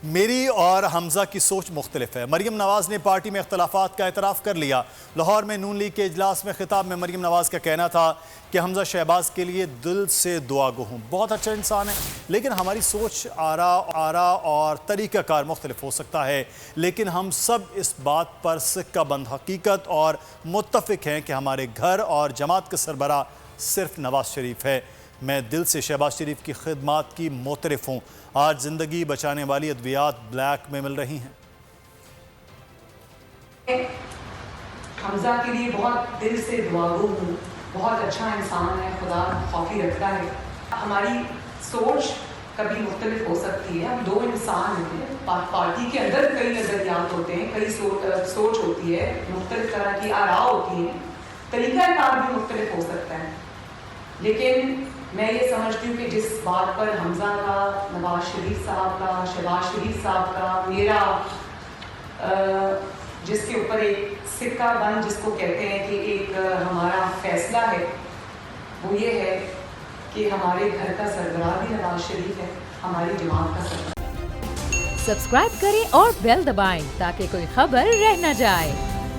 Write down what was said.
میری اور حمزہ کی سوچ مختلف ہے۔ مریم نواز نے پارٹی میں اختلافات کا اعتراف کر لیا۔ لاہور میں نون لیگ کے اجلاس میں خطاب میں مریم نواز کا کہنا تھا کہ حمزہ شہباز کے لیے دل سے دعا گو ہوں، بہت اچھا انسان ہے، لیکن ہماری سوچ، آرا اور طریقہ کار مختلف ہو سکتا ہے، لیکن ہم سب اس بات پر سکہ بند حقیقت اور متفق ہیں کہ ہمارے گھر اور جماعت کا سربراہ صرف نواز شریف ہے۔ میں دل سے شہباز شریف کی خدمات کی معترف ہوں۔ آج زندگی بچانے والی ادویات بلیک میں مل رہی ہیں۔ حمزہ کے لیے بہت دل سے دعا گو ہوں، بہت اچھا انسان ہے، خدا خوفی رکھتا ہے۔ ہماری سوچ کبھی مختلف ہو سکتی ہے، ہم دو انسان ہیں، پارٹی کے اندر کئی نظریات ہوتے ہیں، کئی سوچ ہوتی ہے، مختلف طرح کی آراء ہوتی ہیں، طریقہ کار بھی مختلف ہو سکتا ہے، لیکن میں یہ سمجھتی ہوں کہ جس بات پر حمزہ کا، نواز شریف صاحب کا، شہباز شریف صاحب کا، میرا جس کے اوپر ایک سکہ بند جس کو کہتے ہیں کہ ایک ہمارا فیصلہ ہے، وہ یہ ہے کہ ہمارے گھر کا سربراہ بھی نواز شریف ہے، ہماری جماعت کا سربراہ۔ سبسکرائب کریں اور بیل دبائیں تاکہ کوئی خبر رہ نہ جائے۔